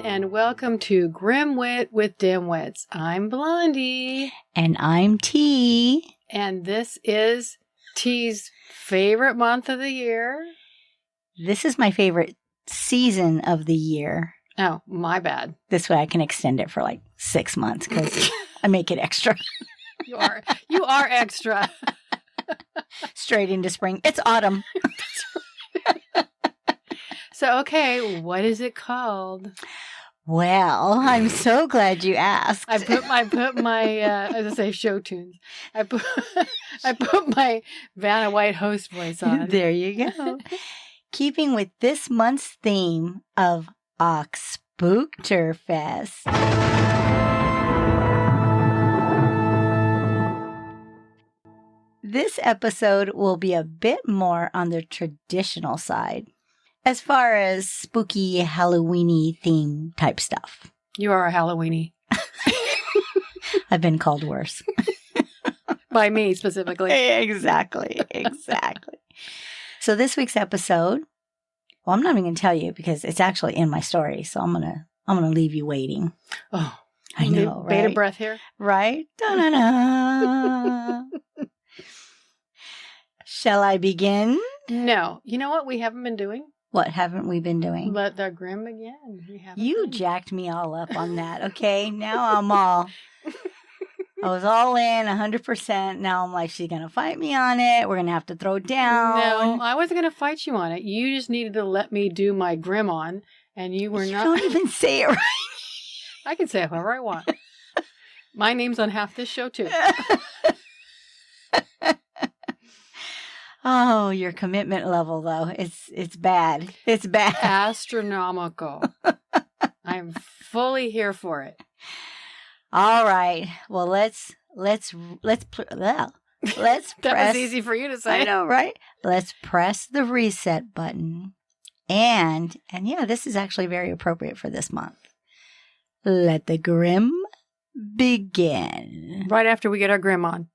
and welcome to Grimwit with Dimwits. I'm Blondie. And I'm T. And this is T's favorite month of the year. This is my favorite season of the year. Oh, my bad. This way I can extend it for like 6 months because I make it extra. You are extra. Straight into spring. It's autumn. So, okay, what is it called? Well, I'm so glad you asked. I put my as I say, show tunes. I put my Vanna White host voice on. There you go. Keeping with this month's theme of Spookterfest. This episode will be a bit more on the traditional side, as far as spooky Halloween-y theme type stuff. You are a Halloweenie. I've been called worse. By me, specifically. Exactly. So this week's episode, well, I'm not even going to tell you because it's actually in my story, so I'm gonna leave you waiting. Oh, I know, right? Beta breath here. Right? Da-na-na. Shall I begin? No. You know what we haven't been doing? What haven't we been doing? Let the grim begin. You jacked me all up on that, okay? Now I was all in 100%. Now I'm like, she's going to fight me on it. We're going to have to throw down. No, I wasn't going to fight you on it. You just needed to let me do my grim on, and you were not. Don't even say it right. I can say it however I want. My name's on half this show, too. Oh, your commitment level, though. It's bad. It's bad. Astronomical. I'm fully here for it. All right. Well, let's That press. was easy for you to say. I know, right? Let's press the reset button. And yeah, this is actually very appropriate for this month. Let the grim begin. Right after we get our grim on.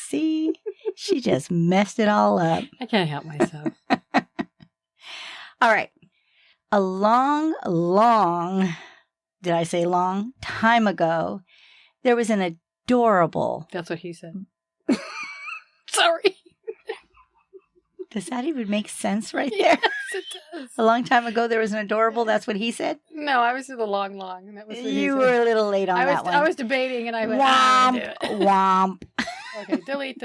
See? She just messed it all up. I can't help myself. All right. A long time ago, there was an adorable... That's what he said. Sorry. Does that even make sense right there? Yes, it does. A long time ago, there was an adorable. That's what he said? No, I was in the long. And that was what he You said. were a little late on that one. I was debating, and I went, Womp. Okay, delete.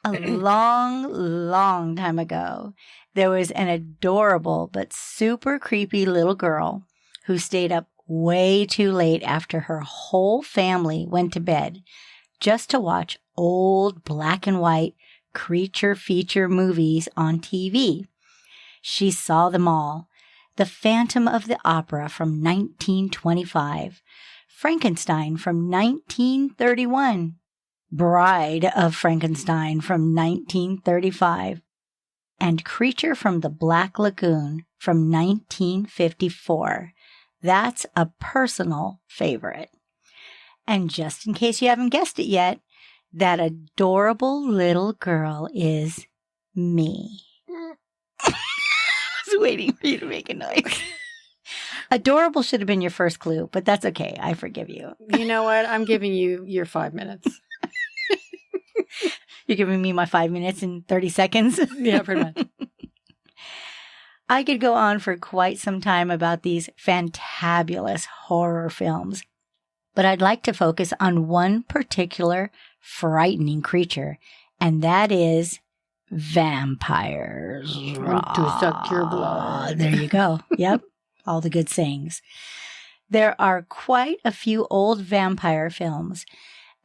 A long time ago, there was an adorable but super creepy little girl who stayed up way too late after her whole family went to bed just to watch old black and white creature feature movies on TV. She saw them all. The Phantom of the Opera from 1925, Frankenstein from 1931, Bride of Frankenstein from 1935, and Creature from the Black Lagoon from 1954. That's a personal favorite. And just in case you haven't guessed it yet, that adorable little girl is me. I was waiting for you to make a noise. Adorable should have been your first clue, but that's okay. I forgive you. You know what? I'm giving you your 5 minutes. You're giving me my 5 minutes and 30 seconds? Yeah, pretty much. I could go on for quite some time about these fantabulous horror films, but I'd like to focus on one particular frightening creature, and that is vampires. To suck your blood. There you go. Yep. All the good sayings. There are quite a few old vampire films,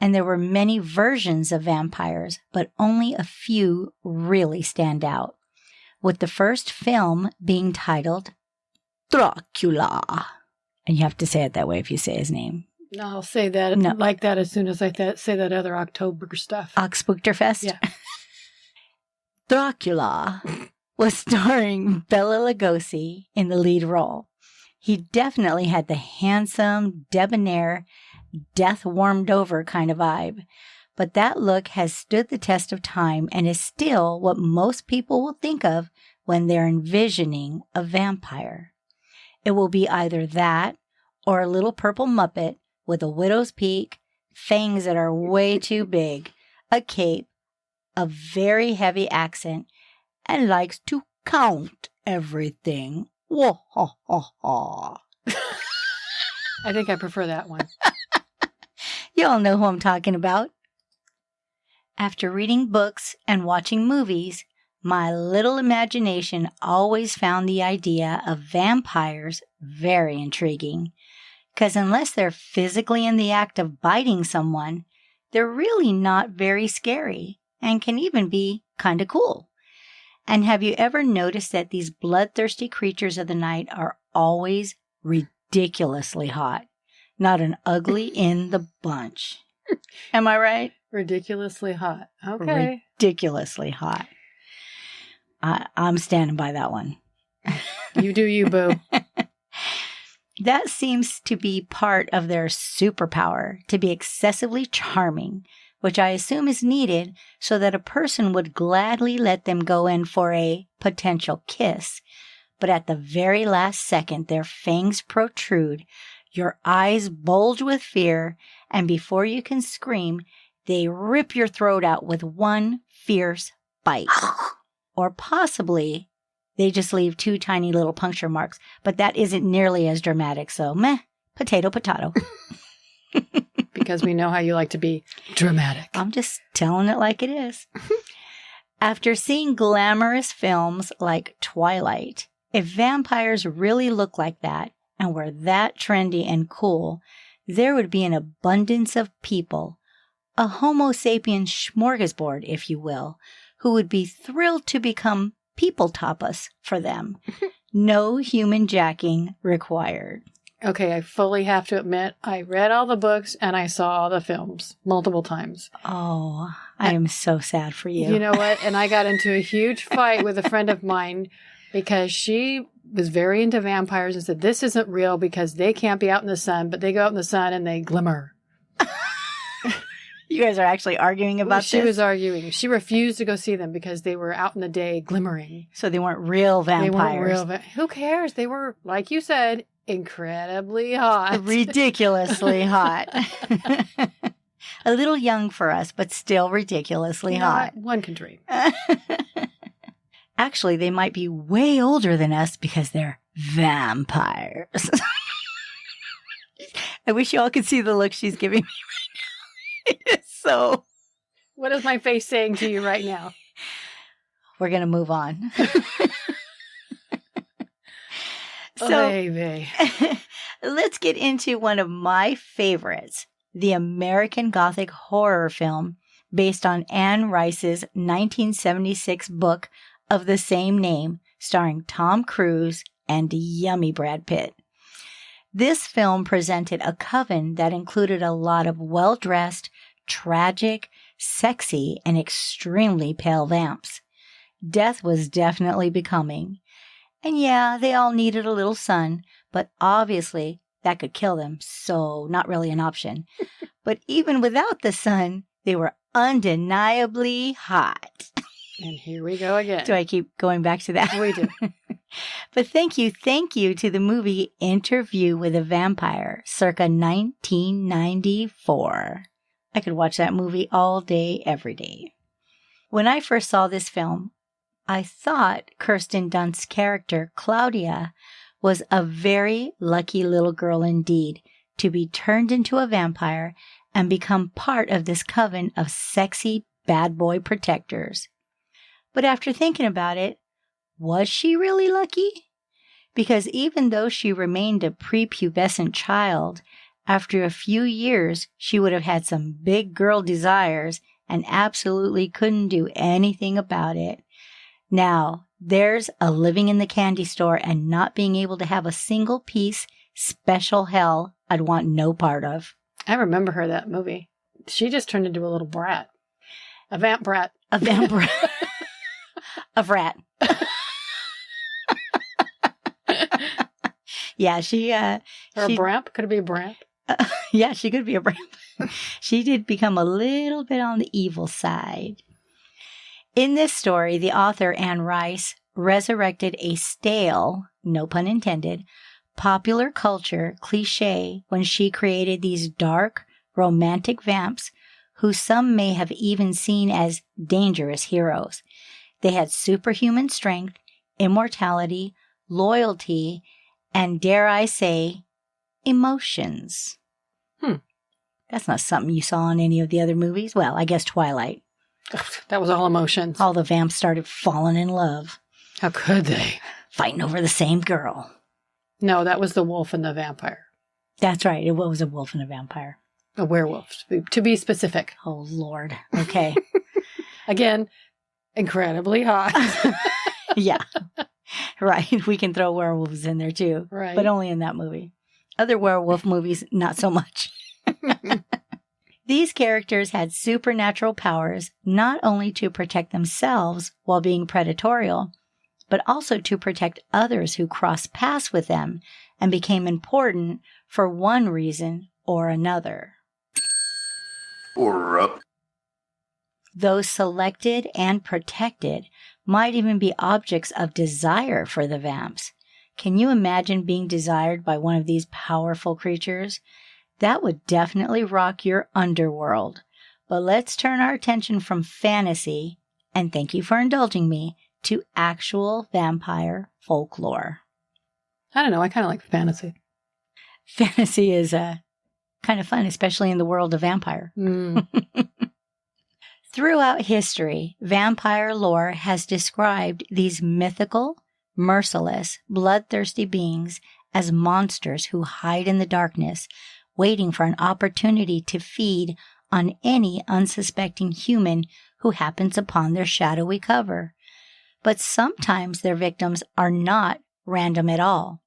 and there were many versions of vampires, but only a few really stand out, with the first film being titled Dracula. And you have to say it that way if you say his name. No, I'll say that like that as soon as I say that other October stuff. Spookterfest? Yeah. Dracula was starring Bela Lugosi in the lead role. He definitely had the handsome, debonair, death-warmed-over kind of vibe. But that look has stood the test of time and is still what most people will think of when they're envisioning a vampire. it will be either that or a little purple Muppet with a widow's peak, fangs that are way too big, a cape, a very heavy accent, and likes to count everything. Whoa, ha, ha, ha. I think I prefer that one. You all know who I'm talking about. After reading books and watching movies, my little imagination always found the idea of vampires very intriguing. Because unless they're physically in the act of biting someone, they're really not very scary and can even be kind of cool. And have you ever noticed that these bloodthirsty creatures of the night are always ridiculously hot? Not an ugly in the bunch. Am I right? Ridiculously hot. Okay. Ridiculously hot. I'm standing by that one. You do you, boo. That seems to be part of their superpower, to be excessively charming, which I assume is needed so that a person would gladly let them go in for a potential kiss. But at the very last second, their fangs protrude, your eyes bulge with fear, and before you can scream, they rip your throat out with one fierce bite. Or possibly they just leave 2 tiny little puncture marks, but that isn't nearly as dramatic, so meh, potato, potato. Because we know how you like to be dramatic. I'm just telling it like it is. After seeing glamorous films like Twilight, if vampires really look like that and were that trendy and cool, there would be an abundance of people, a Homo sapien smorgasbord, if you will, who would be thrilled to become people tapas for them. No human jacking required. Okay, I fully have to admit, I read all the books and I saw all the films multiple times. Oh, I am so sad for you. You know what? And I got into a huge fight with a friend of mine because she was very into vampires and said, this isn't real because they can't be out in the sun, but they go out in the sun and they glimmer. You guys are actually arguing about She this? was arguing. She refused to go see them because they were out in the day glimmering. So they weren't real vampires. They weren't real. Who cares? They were, like you said, incredibly hot. Ridiculously hot. A little young for us, but still ridiculously hot. One can dream. Actually, they might be way older than us because they're vampires. I wish you all could see the look she's giving me right now. It is so... What is my face saying to you right now? We're going to move on. So, baby. Let's get into one of my favorites, the American Gothic horror film based on Anne Rice's 1976 book of the same name, starring Tom Cruise and yummy Brad Pitt. This film presented a coven that included a lot of well-dressed, tragic, sexy, and extremely pale vamps. Death was definitely becoming. And yeah, they all needed a little sun, but obviously that could kill them, so not really an option. But even without the sun, they were undeniably hot. And here we go again. Do I keep going back to that? We do. But thank you to the movie Interview with a Vampire, circa 1994. I could watch that movie all day, every day. When I first saw this film, I thought Kirsten Dunst's character, Claudia, was a very lucky little girl indeed to be turned into a vampire and become part of this coven of sexy bad boy protectors. But after thinking about it, was she really lucky? Because even though she remained a prepubescent child, after a few years she would have had some big girl desires and absolutely couldn't do anything about it. Now, there's a living in the candy store and not being able to have a single piece special hell I'd want no part of. I remember her, that movie. She just turned into a little brat. A vamp brat. A vamp brat. A brat. Yeah, she... Or a bramp? Could it be a bramp? Yeah, she could be a bramp. She did become a little bit on the evil side. In this story, the author, Anne Rice, resurrected a stale, no pun intended, popular culture cliche when she created these dark, romantic vamps who some may have even seen as dangerous heroes. They had superhuman strength, immortality, loyalty, and dare I say, emotions. That's not something you saw in any of the other movies. Well, I guess Twilight. That was all emotions. All the vamps started falling in love. How could they? Fighting over the same girl. No, that was the wolf and the vampire. That's right. It was a wolf and a vampire. A werewolf, to be specific. Oh, Lord. Okay. Again, incredibly hot. Yeah. Right. We can throw werewolves in there too. Right. But only in that movie. Other werewolf movies, not so much. These characters had supernatural powers not only to protect themselves while being predatorial, but also to protect others who crossed paths with them and became important for one reason or another. Or up. Those selected and protected might even be objects of desire for the vamps. Can you imagine being desired by one of these powerful creatures? That would definitely rock your underworld. But let's turn our attention from fantasy, and thank you for indulging me, to actual vampire folklore. I don't know. I kind of like fantasy. Fantasy is kind of fun, especially in the world of vampire. Throughout history, vampire lore has described these mythical, merciless, bloodthirsty beings as monsters who hide in the darkness, waiting for an opportunity to feed on any unsuspecting human who happens upon their shadowy cover. But sometimes their victims are not random at all.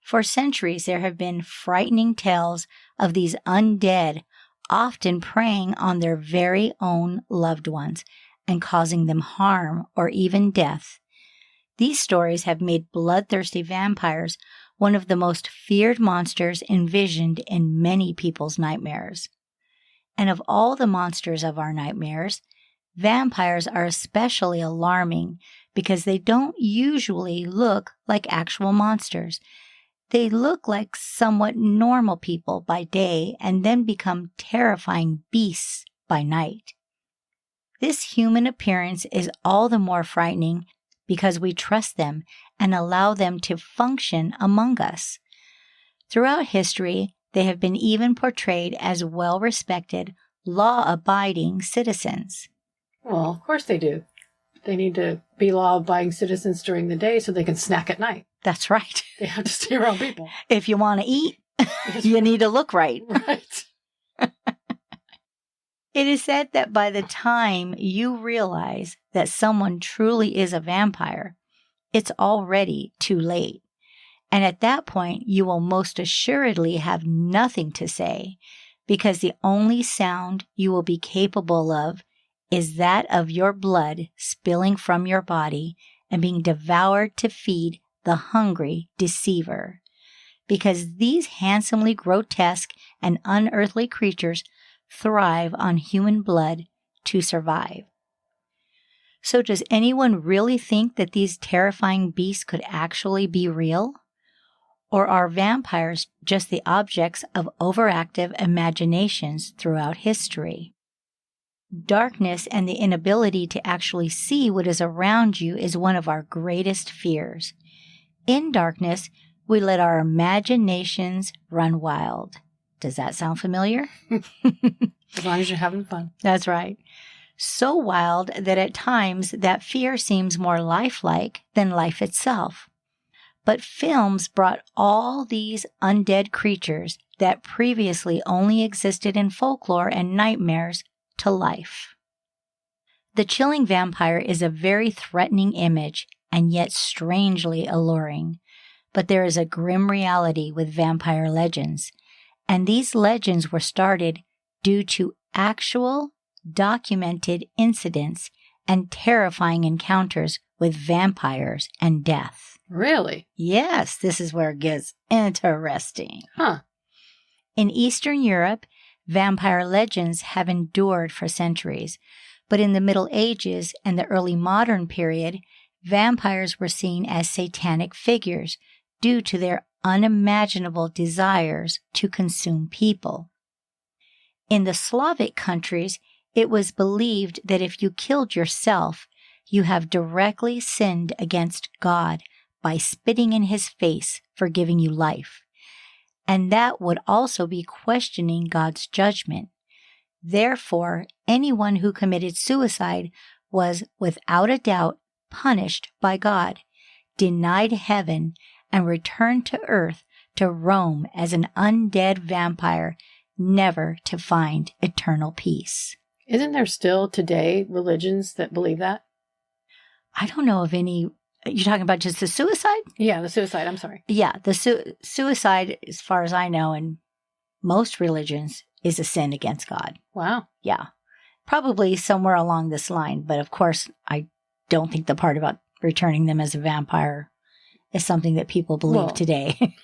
For centuries, there have been frightening tales of these undead often preying on their very own loved ones and causing them harm or even death. These stories have made bloodthirsty vampires one of the most feared monsters envisioned in many people's nightmares. And of all the monsters of our nightmares, vampires are especially alarming because they don't usually look like actual monsters. They look like somewhat normal people by day and then become terrifying beasts by night. This human appearance is all the more frightening because we trust them and allow them to function among us. Throughout history, they have been even portrayed as well-respected, law-abiding citizens. Well, of course they do. They need to be law-abiding citizens during the day so they can snack at night. That's right. They have to stay around people. If you want to eat, you need to look right. Right. It is said that by the time you realize that someone truly is a vampire, it's already too late. And at that point, you will most assuredly have nothing to say, because the only sound you will be capable of is that of your blood spilling from your body and being devoured to feed the hungry deceiver. Because these handsomely grotesque and unearthly creatures thrive on human blood to survive. So does anyone really think that these terrifying beasts could actually be real? Or are vampires just the objects of overactive imaginations throughout history? Darkness and the inability to actually see what is around you is one of our greatest fears. In darkness, we let our imaginations run wild. Does that sound familiar? As long as you're having fun. That's right. So wild that at times that fear seems more lifelike than life itself. But films brought all these undead creatures that previously only existed in folklore and nightmares to life. The chilling vampire is a very threatening image and yet strangely alluring. But there is a grim reality with vampire legends, and these legends were started due to actual, documented incidents and terrifying encounters with vampires and death. Really? Yes, this is where it gets interesting. Huh. In Eastern Europe, vampire legends have endured for centuries, but in the Middle Ages and the early modern period, vampires were seen as satanic figures due to their unimaginable desires to consume people. In the Slavic countries, it was believed that if you killed yourself, you have directly sinned against God by spitting in his face for giving you life. And that would also be questioning God's judgment. Therefore, anyone who committed suicide was without a doubt punished by God, denied heaven, and returned to earth to roam as an undead vampire, never to find eternal peace. Isn't there still today religions that believe that? I don't know of any. You're talking about just the suicide? Yeah, the suicide. I'm sorry. Yeah, the suicide, as far as I know, in most religions, is a sin against God. Wow. Yeah, probably somewhere along this line. But of course, I don't think the part about returning them as a vampire is something that people believe today.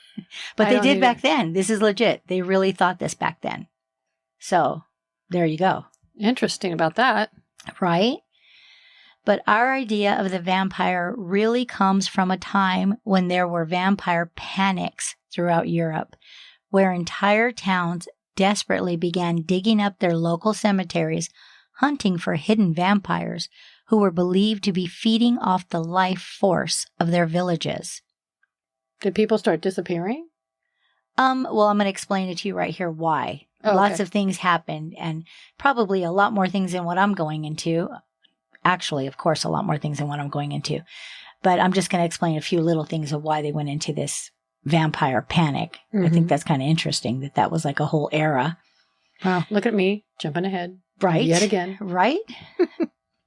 But they did back then. This is legit. They really thought this back then. So there you go. Interesting about that. Right? But our idea of the vampire really comes from a time when there were vampire panics throughout Europe, where entire towns desperately began digging up their local cemeteries, hunting for hidden vampires who were believed to be feeding off the life force of their villages. Did people start disappearing? Well, I'm going to explain it to you right here why. Oh, okay. Lots of things happened, and probably a lot more things than what I'm going into. Actually, of course, a lot more things than what I'm going into. But I'm just going to explain a few little things of why they went into this vampire panic. Mm-hmm. I think that's kind of interesting that was like a whole era. Wow, look at me, jumping ahead. Right. Yet again. Right?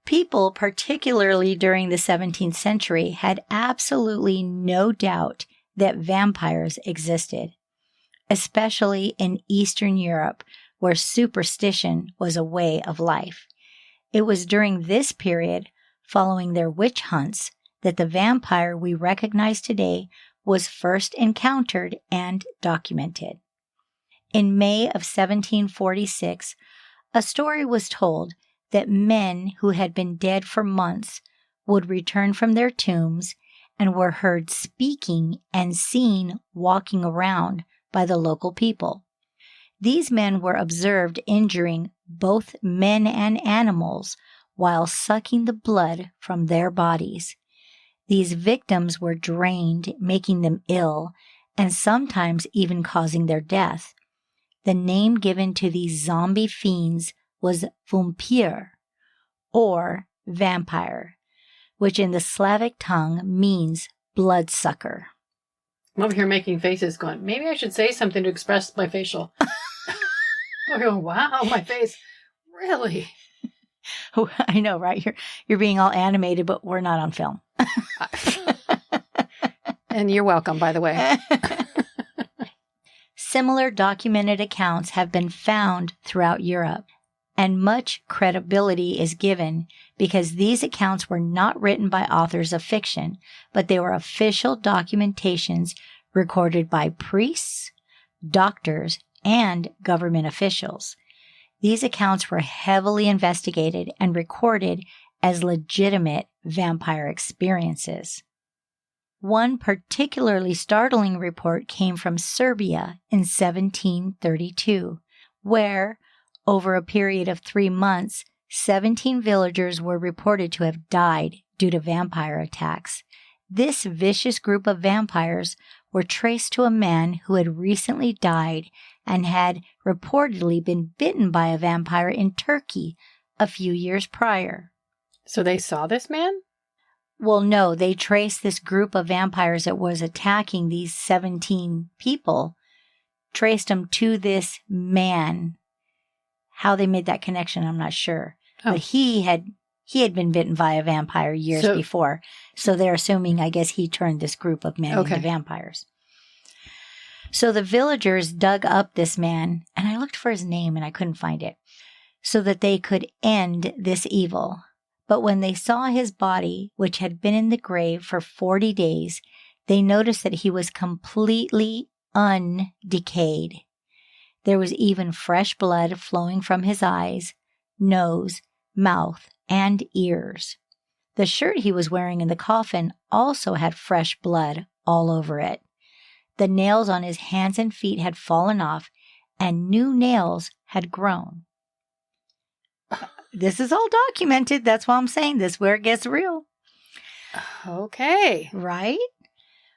People, particularly during the 17th century, had absolutely no doubt that vampires existed, especially in Eastern Europe, where superstition was a way of life. It was during this period, following their witch hunts, that the vampire we recognize today was first encountered and documented. In May of 1746, a story was told that men who had been dead for months would return from their tombs and were heard speaking and seen walking around by the local people. These men were observed injuring both men and animals while sucking the blood from their bodies. These victims were drained, making them ill, and sometimes even causing their death. The name given to these zombie fiends was Vampir, or vampire, which in the Slavic tongue means bloodsucker. I'm over here making faces going, maybe I should say something to express my facial. Oh, wow, my face. Really? I know, right? You're being all animated, but we're not on film. And you're welcome, by the way. Similar documented accounts have been found throughout Europe, and much credibility is given because these accounts were not written by authors of fiction, but they were official documentations recorded by priests, doctors, and government officials. These accounts were heavily investigated and recorded as legitimate vampire experiences. One particularly startling report came from Serbia in 1732, where, over a period of 3 months, 17 villagers were reported to have died due to vampire attacks. This vicious group of vampires were traced to a man who had recently died and had reportedly been bitten by a vampire in Turkey a few years prior. So they saw this man? Well, no, they traced this group of vampires that was attacking these 17 people, traced them to this man. How they made that connection, I'm not sure. Oh. But he had been bitten by a vampire years before. So they're assuming, I guess, he turned this group of men into vampires. So the villagers dug up this man, and I looked for his name and I couldn't find it, so that they could end this evil. But when they saw his body, which had been in the grave for 40 days, they noticed that he was completely undecayed. There was even fresh blood flowing from his eyes, nose, mouth, and ears. The shirt he was wearing in the coffin also had fresh blood all over it. The nails on his hands and feet had fallen off, and new nails had grown. This is all documented. That's why I'm saying this, where it gets real. Okay. Right?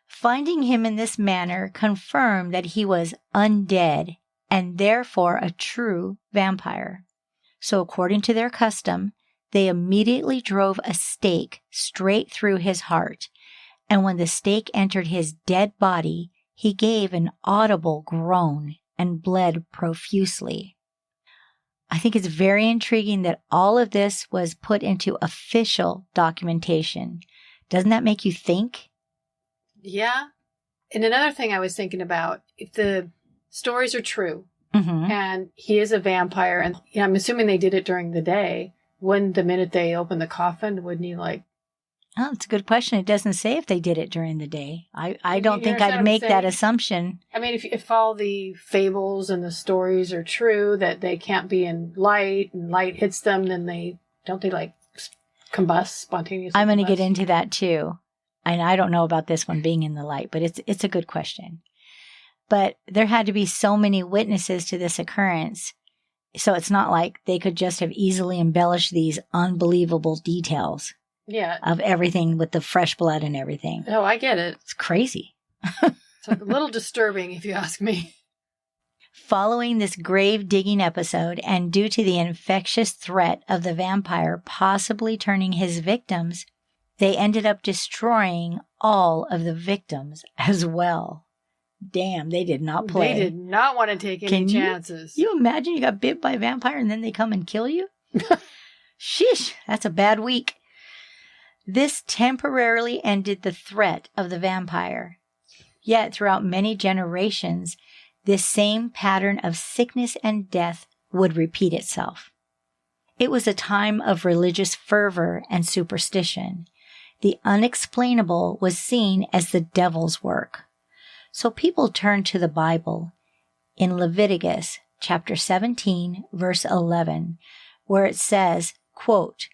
Finding him in this manner confirmed that he was undead and therefore a true vampire. So according to their custom, they immediately drove a stake straight through his heart. And when the stake entered his dead body, he gave an audible groan and bled profusely. I think it's very intriguing that all of this was put into official documentation. Doesn't that make you think? Yeah. And another thing I was thinking about, if the stories are true and he is a vampire, and I'm assuming they did it during the day, when the minute they opened the coffin, wouldn't he like... Oh, it's a good question. It doesn't say if they did it during the day. I don't think I'd make that assumption. I mean, if all the fables and the stories are true, that they can't be in light, and light hits them, then they like combust spontaneously. I'm going to get into that too. And I don't know about this one being in the light, but it's a good question. But there had to be so many witnesses to this occurrence. So it's not like they could just have easily embellished these unbelievable details. Yeah. Of everything with the fresh blood and everything. Oh, I get it. It's crazy. It's a little disturbing, if you ask me. Following this grave digging episode, and due to the infectious threat of the vampire possibly turning his victims, they ended up destroying all of the victims as well. Damn, they did not play. They did not want to take any chances. You imagine you got bit by a vampire and then they come and kill you? Sheesh, that's a bad week. This temporarily ended the threat of the vampire. Yet throughout many generations, this same pattern of sickness and death would repeat itself. It was a time of religious fervor and superstition. The unexplainable was seen as the devil's work. So people turned to the Bible in Leviticus chapter 17, verse 11, where it says, quote,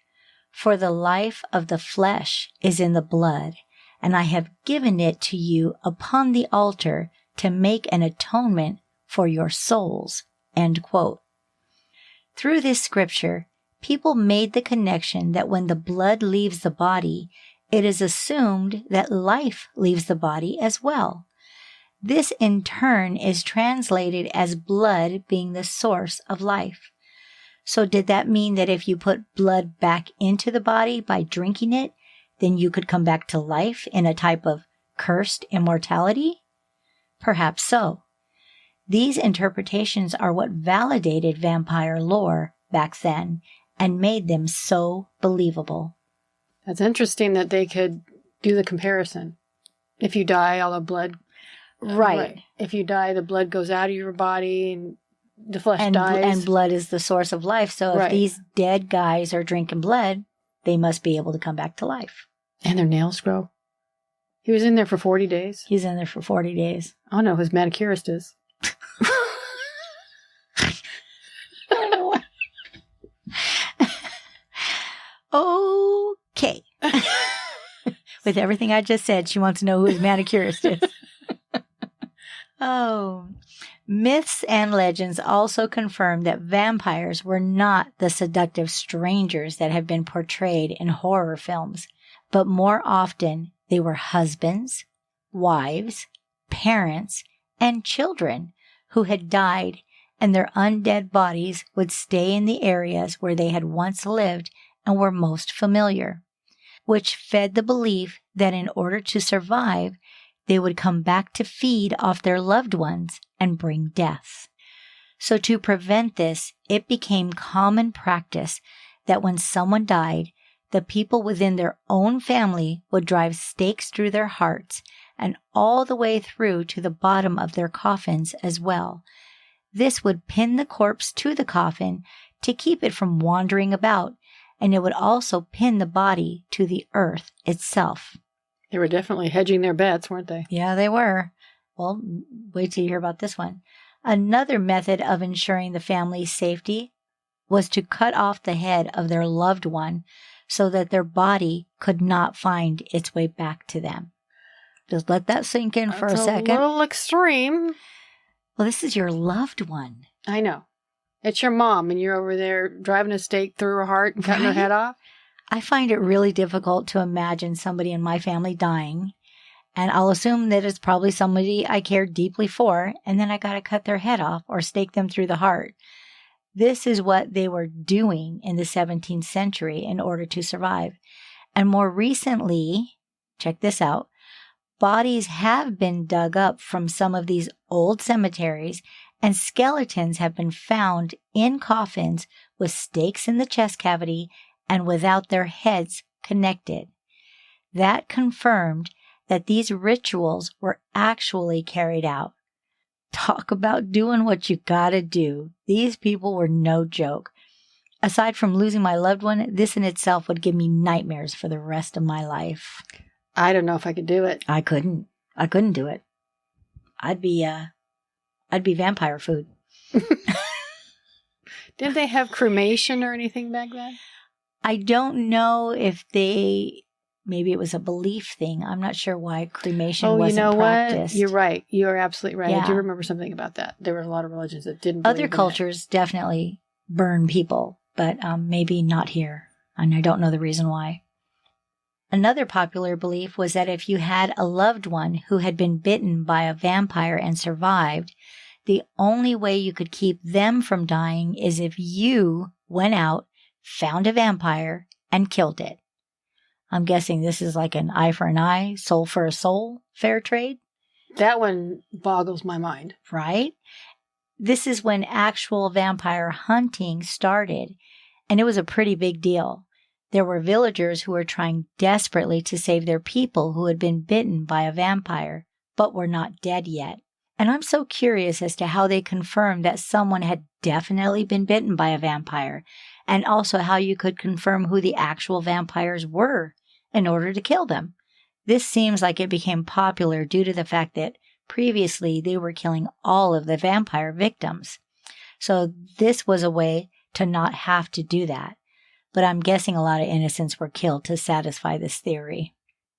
"For the life of the flesh is in the blood, and I have given it to you upon the altar to make an atonement for your souls." End quote. Through this scripture, people made the connection that when the blood leaves the body, it is assumed that life leaves the body as well. This in turn is translated as blood being the source of life. So did that mean that if you put blood back into the body by drinking it, then you could come back to life in a type of cursed immortality? Perhaps so. These interpretations are what validated vampire lore back then and made them so believable. That's interesting that they could do the comparison. If you die, all the blood... Right. If you die, the blood goes out of your body and the flesh dies. And blood is the source of life. So if these dead guys are drinking blood, they must be able to come back to life. And their nails grow. He was in there for 40 days. He's in there for 40 days. Oh no, his manicurist is. Okay. With everything I just said, she wants to know who his manicurist is. Oh, myths and legends also confirm that vampires were not the seductive strangers that have been portrayed in horror films, but more often they were husbands, wives, parents, and children who had died, and their undead bodies would stay in the areas where they had once lived and were most familiar, which fed the belief that in order to survive, they would come back to feed off their loved ones and bring death. So to prevent this, it became common practice that when someone died, the people within their own family would drive stakes through their hearts and all the way through to the bottom of their coffins as well. This would pin the corpse to the coffin to keep it from wandering about, and it would also pin the body to the earth itself. They were definitely hedging their bets, weren't they? Yeah, they were. Well, wait till you hear about this one. Another method of ensuring the family's safety was to cut off the head of their loved one so that their body could not find its way back to them. Just let that sink in for a That's second. a little extreme. Well, this is your loved one. I know. It's your mom, and you're over there driving a stake through her heart and cutting her head off. I find it really difficult to imagine somebody in my family dying, and I'll assume that it's probably somebody I care deeply for, and then I got to cut their head off or stake them through the heart. This is what they were doing in the 17th century in order to survive. And more recently, check this out, bodies have been dug up from some of these old cemeteries, and skeletons have been found in coffins with stakes in the chest cavity and without their heads connected. That confirmed that these rituals were actually carried out. Talk about doing what you gotta do. These people were no joke. Aside from losing my loved one, this in itself would give me nightmares for the rest of my life. I don't know if I could do it. I couldn't do it. I'd be vampire food. Didn't they have cremation or anything back then? I don't know if maybe it was a belief thing. I'm not sure why cremation wasn't practiced. What? You're right. You're absolutely right. Yeah. I do remember something about that. There were a lot of religions that didn't. Other cultures definitely burn people, but maybe not here. And I don't know the reason why. Another popular belief was that if you had a loved one who had been bitten by a vampire and survived, the only way you could keep them from dying is if you went out, found a vampire, and killed it. I'm guessing this is like an eye for an eye, soul for a soul, fair trade. That one boggles my mind. Right? This is when actual vampire hunting started, and it was a pretty big deal. There were villagers who were trying desperately to save their people who had been bitten by a vampire, but were not dead yet. And I'm so curious as to how they confirmed that someone had definitely been bitten by a vampire, and also how you could confirm who the actual vampires were in order to kill them. This seems like it became popular due to the fact that previously they were killing all of the vampire victims. So this was a way to not have to do that. But I'm guessing a lot of innocents were killed to satisfy this theory.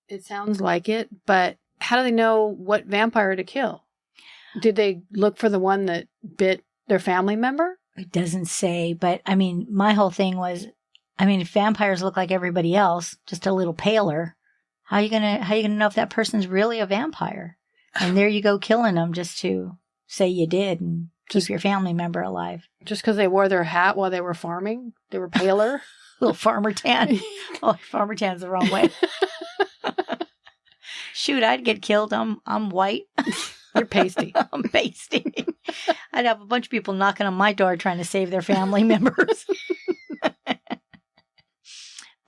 It sounds like it, but how do they know what vampire to kill? Did they look for the one that bit their family member? It doesn't say, but I mean, my whole thing was, if vampires look like everybody else, just a little paler, how you gonna know if that person's really a vampire? And there you go, killing them just to say you did and keep your family member alive. Just because they wore their hat while they were farming? They were paler? Little farmer tan. Oh, farmer tan's the wrong way. Shoot, I'd get killed. I'm white. You're pasty. I'm pasty. I'd have a bunch of people knocking on my door trying to save their family members.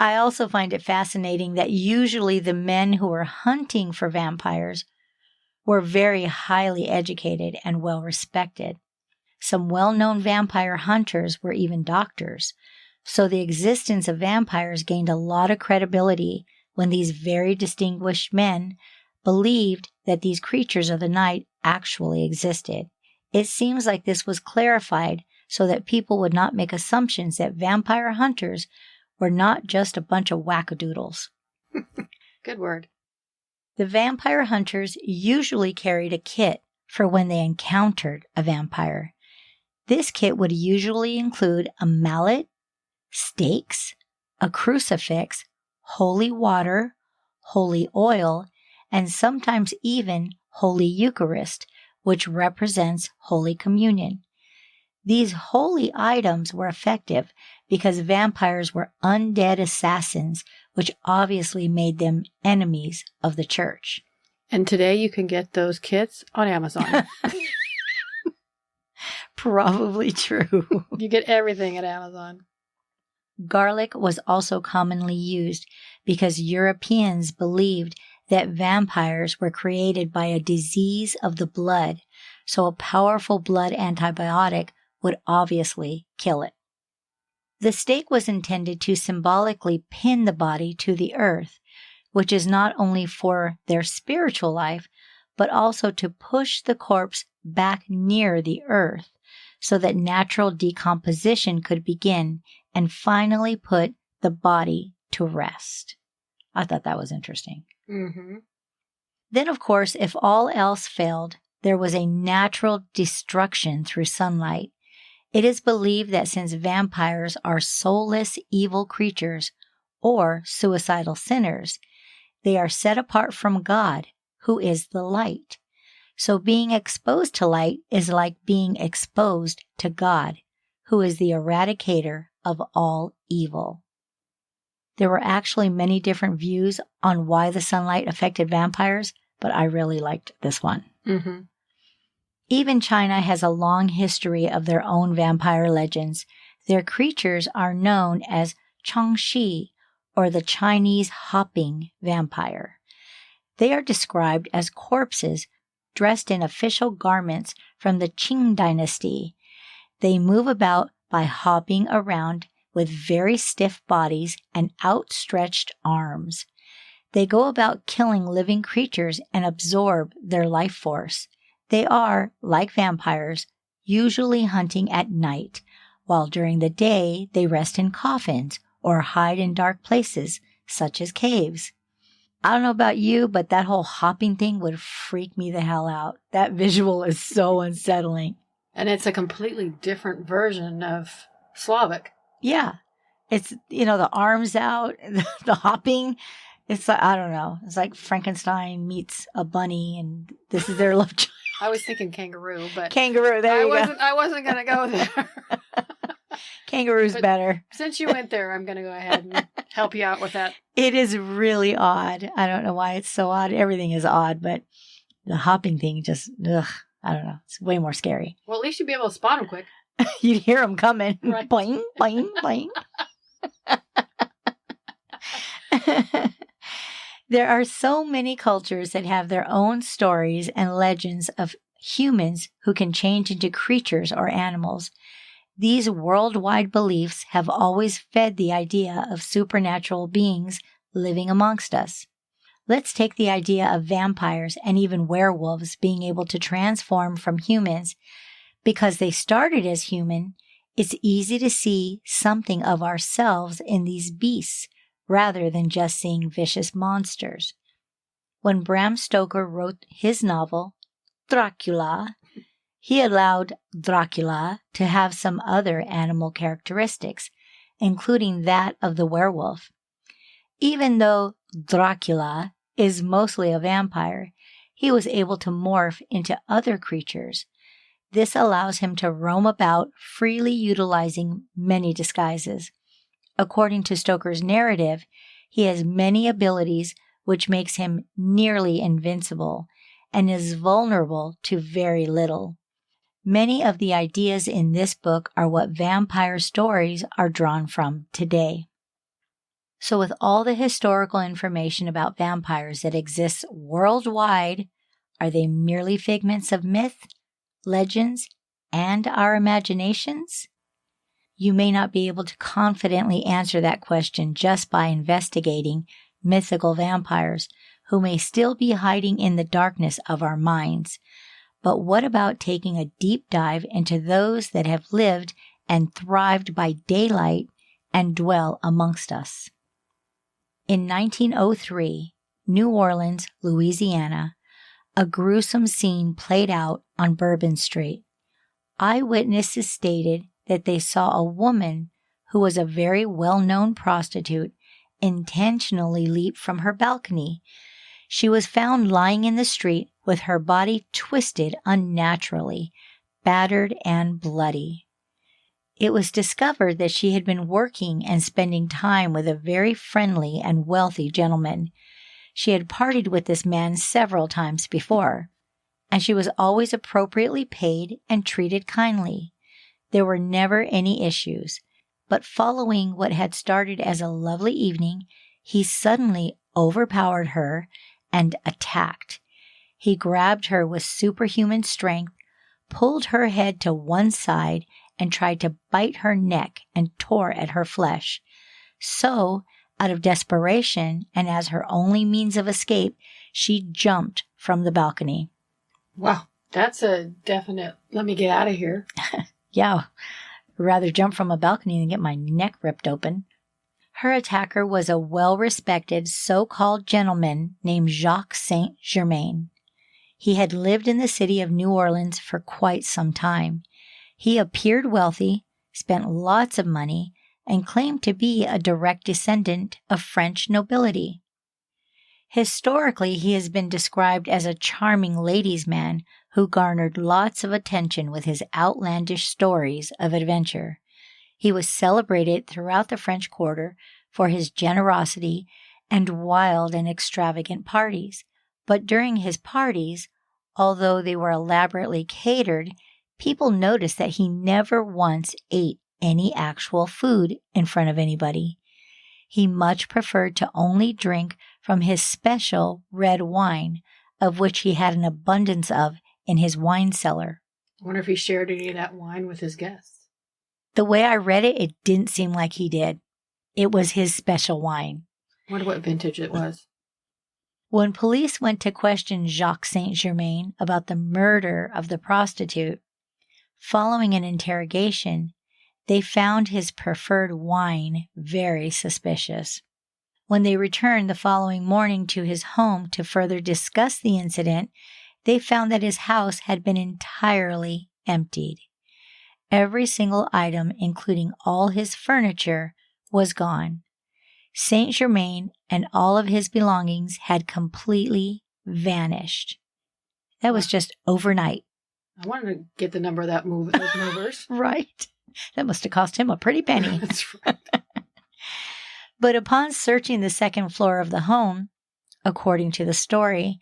I also find it fascinating that usually the men who were hunting for vampires were very highly educated and well respected. Some well-known vampire hunters were even doctors. So the existence of vampires gained a lot of credibility when these very distinguished men believed that these creatures of the night actually existed. It seems like this was clarified so that people would not make assumptions that vampire hunters were not just a bunch of wackadoodles. Good word. The vampire hunters usually carried a kit for when they encountered a vampire. This kit would usually include a mallet, stakes, a crucifix, holy water, holy oil, and sometimes even Holy Eucharist, which represents Holy Communion. These holy items were effective because vampires were undead assassins, which obviously made them enemies of the church. And today you can get those kits on Amazon. Probably true. You get everything at Amazon. Garlic was also commonly used because Europeans believed that vampires were created by a disease of the blood, so a powerful blood antibiotic would obviously kill it. The stake was intended to symbolically pin the body to the earth, which is not only for their spiritual life, but also to push the corpse back near the earth so that natural decomposition could begin and finally put the body to rest. I thought that was interesting. Mm-hmm. Then, of course, if all else failed, there was a natural destruction through sunlight. It is believed that since vampires are soulless evil creatures or suicidal sinners, they are set apart from God, who is the light. So being exposed to light is like being exposed to God, who is the eradicator of all evil. There were actually many different views on why the sunlight affected vampires, but I really liked this one. Mm-hmm. Even China has a long history of their own vampire legends. Their creatures are known as Changxi, or the Chinese hopping vampire. They are described as corpses dressed in official garments from the Qing dynasty. They move about by hopping around with very stiff bodies and outstretched arms. They go about killing living creatures and absorb their life force. They are, like vampires, usually hunting at night, while during the day they rest in coffins or hide in dark places, such as caves. I don't know about you, but that whole hopping thing would freak me the hell out. That visual is so unsettling. And it's a completely different version of Slavic. Yeah. It's, the arms out, the hopping. It's like, I don't know. It's like Frankenstein meets a bunny and this is their love child. I was thinking kangaroo, but kangaroo, there you go. I wasn't going to go there. Kangaroo's but better. Since you went there, I'm going to go ahead and help you out with that. It is really odd. I don't know why it's so odd. Everything is odd, but the hopping thing just, I don't know. It's way more scary. Well, at least you'd be able to spot them quick. You'd hear them coming. Right. Boing, boing, boing. There are so many cultures that have their own stories and legends of humans who can change into creatures or animals. These worldwide beliefs have always fed the idea of supernatural beings living amongst us. Let's take the idea of vampires and even werewolves being able to transform from humans. Because they started as human, it's easy to see something of ourselves in these beasts, rather than just seeing vicious monsters. When Bram Stoker wrote his novel, Dracula, he allowed Dracula to have some other animal characteristics, including that of the werewolf. Even though Dracula is mostly a vampire, he was able to morph into other creatures. This allows him to roam about, freely utilizing many disguises. According to Stoker's narrative, he has many abilities which makes him nearly invincible and is vulnerable to very little. Many of the ideas in this book are what vampire stories are drawn from today. So with all the historical information about vampires that exists worldwide, are they merely figments of myth, legends, and our imaginations? You may not be able to confidently answer that question just by investigating mythical vampires who may still be hiding in the darkness of our minds. But what about taking a deep dive into those that have lived and thrived by daylight and dwell amongst us? In 1903, New Orleans, Louisiana, a gruesome scene played out on Bourbon Street. Eyewitnesses stated that they saw a woman who was a very well-known prostitute intentionally leap from her balcony. She was found lying in the street with her body twisted unnaturally, battered and bloody. It was discovered that she had been working and spending time with a very friendly and wealthy gentleman. She had partied with this man several times before, and she was always appropriately paid and treated kindly. There were never any issues, but following what had started as a lovely evening, he suddenly overpowered her and attacked. He grabbed her with superhuman strength, pulled her head to one side, and tried to bite her neck and tore at her flesh. So, out of desperation and as her only means of escape, she jumped from the balcony. Wow, that's a definite, let me get out of here. Yeah, I'd rather jump from a balcony than get my neck ripped open. Her attacker was a well-respected so-called gentleman named Jacques Saint Germain. He had lived in the city of New Orleans for quite some time. He appeared wealthy, spent lots of money, and claimed to be a direct descendant of French nobility. Historically, he has been described as a charming ladies' man who garnered lots of attention with his outlandish stories of adventure. He was celebrated throughout the French Quarter for his generosity and wild and extravagant parties. But during his parties, although they were elaborately catered, people noticed that he never once ate any actual food in front of anybody. He much preferred to only drink from his special red wine, of which he had an abundance of in his wine cellar. I wonder if he shared any of that wine with his guests. The way I read it, it didn't seem like he did. It was his special wine. I wonder what vintage it was. When police went to question Jacques Saint Germain about the murder of the prostitute, following an interrogation, they found his preferred wine very suspicious. When they returned the following morning to his home to further discuss the incident, they found that his house had been entirely emptied. Every single item, including all his furniture, was gone. Saint Germain and all of his belongings had completely vanished. That was just overnight. I wanted to get the number of those movers. Right. That must have cost him a pretty penny. That's right. But upon searching the second floor of the home, according to the story,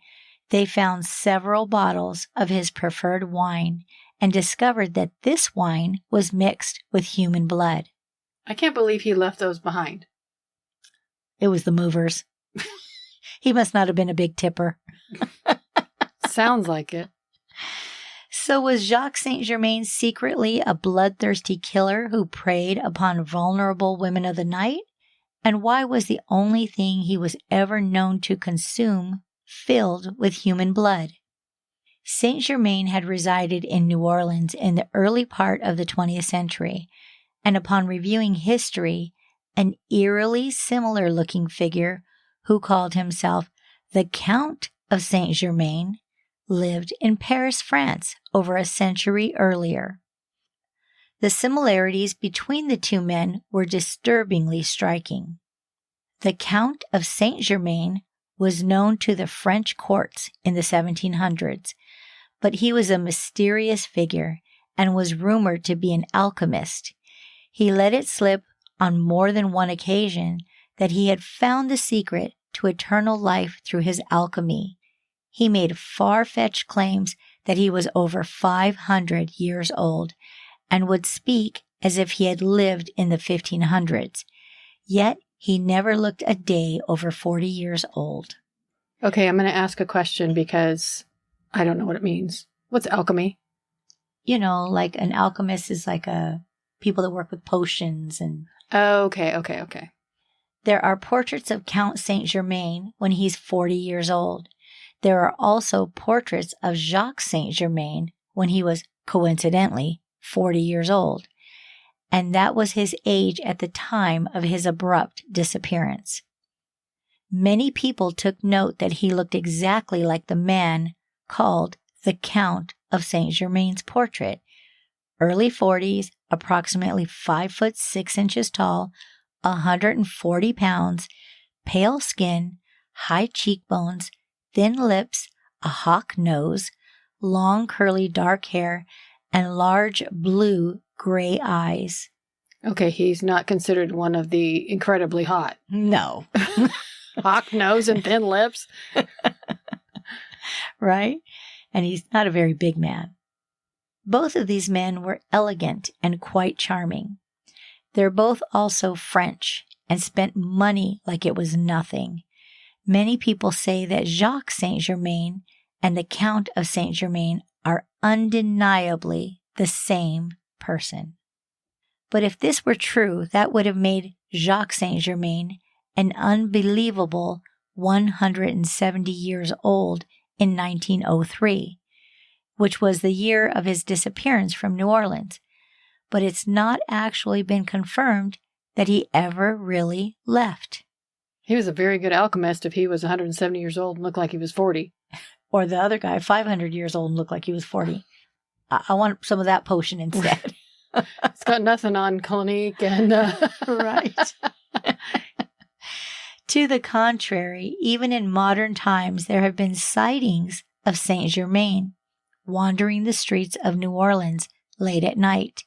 they found several bottles of his preferred wine and discovered that this wine was mixed with human blood. I can't believe he left those behind. It was the movers. He must not have been a big tipper. Sounds like it. So was Jacques Saint Germain secretly a bloodthirsty killer who preyed upon vulnerable women of the night? And why was the only thing he was ever known to consume filled with human blood? Saint Germain had resided in New Orleans in the early part of the 20th century, and upon reviewing history, an eerily similar-looking figure who called himself the Count of Saint Germain lived in Paris, France, over a century earlier. The similarities between the two men were disturbingly striking. The Count of Saint Germain was known to the French courts in the 1700s, but he was a mysterious figure and was rumored to be an alchemist. He let it slip on more than one occasion that he had found the secret to eternal life through his alchemy. He made far-fetched claims that he was over 500 years old and would speak as if he had lived in the 1500s. Yet he never looked a day over 40 years old. Okay, I'm going to ask a question because I don't know what it means. What's alchemy? You know, like an alchemist is like people that work with potions and... Oh, okay. There are portraits of Count Saint Germain when he's 40 years old. There are also portraits of Jacques Saint Germain when he was, coincidentally, 40 years old. And that was his age at the time of his abrupt disappearance. Many people took note that he looked exactly like the man called the Count of Saint Germain's portrait. Early 40s, approximately 5'6" tall, 140 pounds, pale skin, high cheekbones, thin lips, a hawk nose, long curly dark hair, and large blue-gray eyes. Okay, he's not considered one of the incredibly hot. No. Hawk nose and thin lips. Right? And he's not a very big man. Both of these men were elegant and quite charming. They're both also French and spent money like it was nothing. Many people say that Jacques Saint Germain and the Count of Saint Germain are undeniably the same person. But if this were true, that would have made Jacques Saint Germain an unbelievable 170 years old in 1903, which was the year of his disappearance from New Orleans. But it's not actually been confirmed that he ever really left. He was a very good alchemist if he was 170 years old and looked like he was 40. Or the other guy, 500 years old and looked like he was 40. I want some of that potion instead. It's got nothing on Clinique and... Right. To the contrary, even in modern times, there have been sightings of Saint Germain wandering the streets of New Orleans late at night.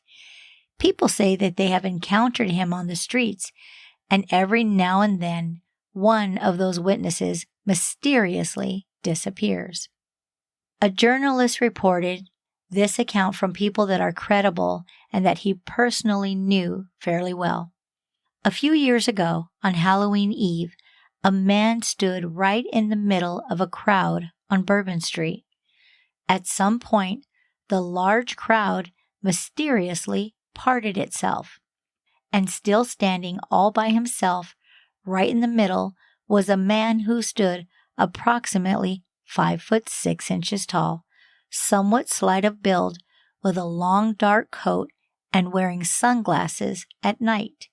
People say that they have encountered him on the streets, and every now and then, one of those witnesses mysteriously disappears. A journalist reported this account from people that are credible and that he personally knew fairly well. A few years ago, on Halloween Eve, a man stood right in the middle of a crowd on Bourbon Street. At some point, the large crowd mysteriously parted itself, and still standing all by himself, right in the middle, was a man who stood approximately 5'6" tall, somewhat slight of build, with a long dark coat and wearing sunglasses at night.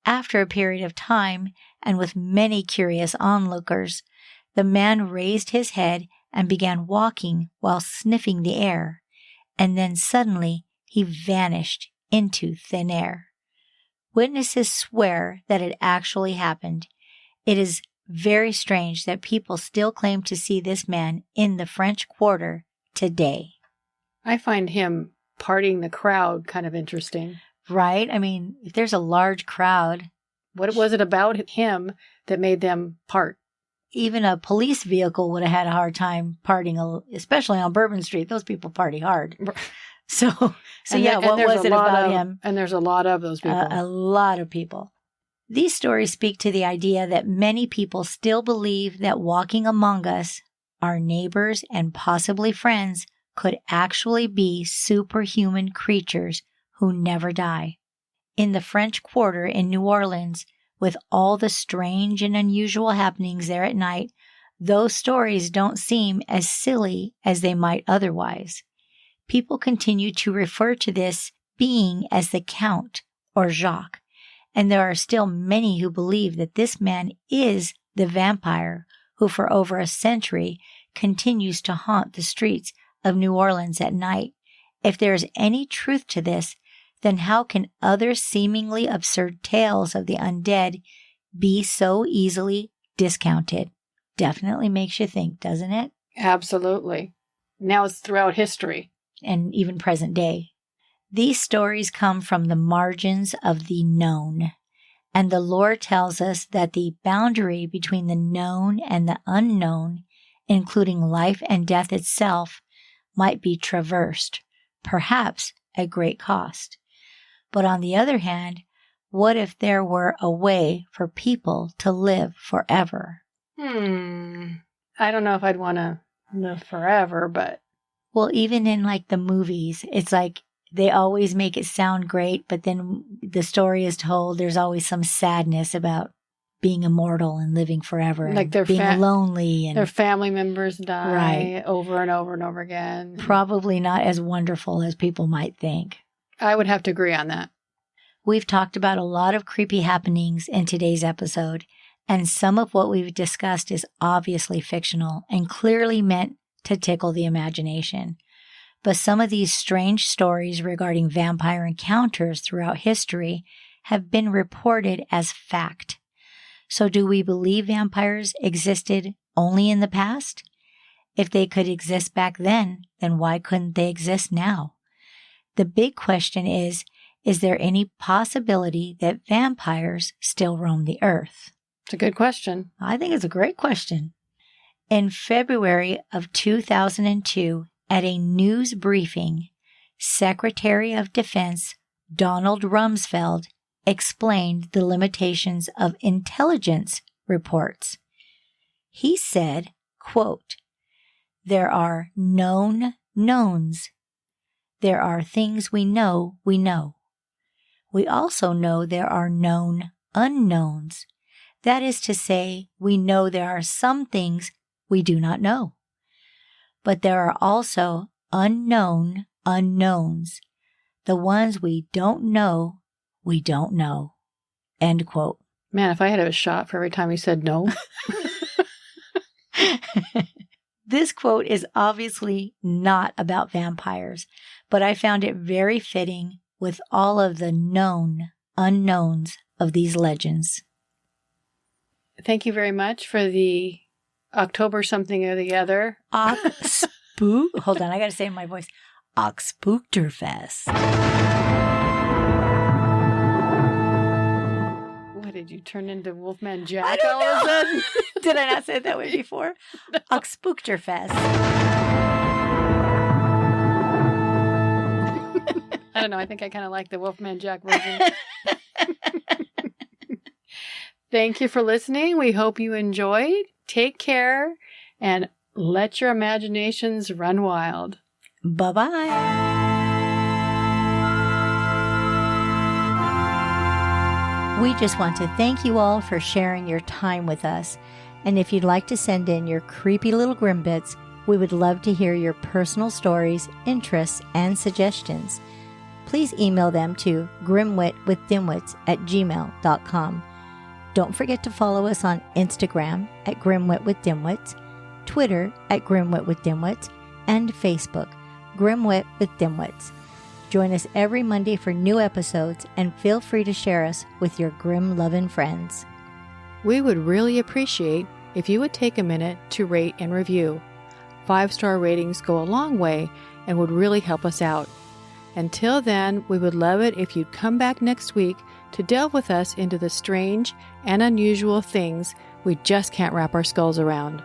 After a period of time, and with many curious onlookers, the man raised his head and began walking while sniffing the air, and then suddenly he vanished into thin air. Witnesses swear that it actually happened. It is very strange that people still claim to see this man in the French Quarter today. I find him parting the crowd kind of interesting. Right? I mean, if there's a large crowd... What was it about him that made them part? Even a police vehicle would have had a hard time parting, especially on Bourbon Street. Those people party hard. So yeah, what was it about him? And there's a lot of those people. A lot of people. These stories speak to the idea that many people still believe that walking among us, our neighbors and possibly friends, could actually be superhuman creatures who never die. In the French Quarter in New Orleans, with all the strange and unusual happenings there at night, those stories don't seem as silly as they might otherwise. People continue to refer to this being as the Count or Jacques, and there are still many who believe that this man is the vampire who for over a century continues to haunt the streets of New Orleans at night. If there is any truth to this, then how can other seemingly absurd tales of the undead be so easily discounted? Definitely makes you think, doesn't it? Absolutely. Now it's throughout history. And even present day. These stories come from the margins of the known, and the lore tells us that the boundary between the known and the unknown, including life and death itself, might be traversed, perhaps at great cost. But on the other hand, what if there were a way for people to live forever? I don't know if I'd want to live forever, but... Well, even in like the movies, it's like they always make it sound great, but then the story is told, there's always some sadness about being immortal and living forever, like and being lonely. And their family members die over and over and over again. Probably not as wonderful as people might think. I would have to agree on that. We've talked about a lot of creepy happenings in today's episode, and some of what we've discussed is obviously fictional and clearly meant to tickle the imagination. But some of these strange stories regarding vampire encounters throughout history have been reported as fact. So do we believe vampires existed only in the past? If they could exist back then why couldn't they exist now? The big question is there any possibility that vampires still roam the earth? It's a good question. I think it's a great question. In February of 2002, at a news briefing, Secretary of Defense Donald Rumsfeld explained the limitations of intelligence reports. He said, quote, "There are known knowns. There are things we know we know. We also know there are known unknowns. That is to say, we know there are some things we do not know. But there are also unknown unknowns. The ones we don't know, we don't know." End quote. Man, if I had a shot for every time he said no. This quote is obviously not about vampires, but I found it very fitting with all of the known unknowns of these legends. Thank you very much for the October something or the other. Hold on, I got to say it in my voice. Oxpookterfest. What, did you turn into Wolfman Jack I don't all of a sudden? Did I not say it that way before? No. Oxpookterfest. I don't know. I think I kind of like the Wolfman Jack version. Thank you for listening. We hope you enjoyed. Take care and let your imaginations run wild. Bye-bye. We just want to thank you all for sharing your time with us. And if you'd like to send in your creepy little grim bits, we would love to hear your personal stories, interests, and suggestions. Please email them to grimwitwithdimwits@gmail.com. Don't forget to follow us on Instagram at grimwitwithdimwits, Twitter at grimwitwithdimwits, and Facebook, Grimwit with Dimwits. Join us every Monday for new episodes and feel free to share us with your grim-loving friends. We would really appreciate if you would take a minute to rate and review. 5-star ratings go a long way and would really help us out. Until then, we would love it if you'd come back next week to delve with us into the strange and unusual things we just can't wrap our skulls around.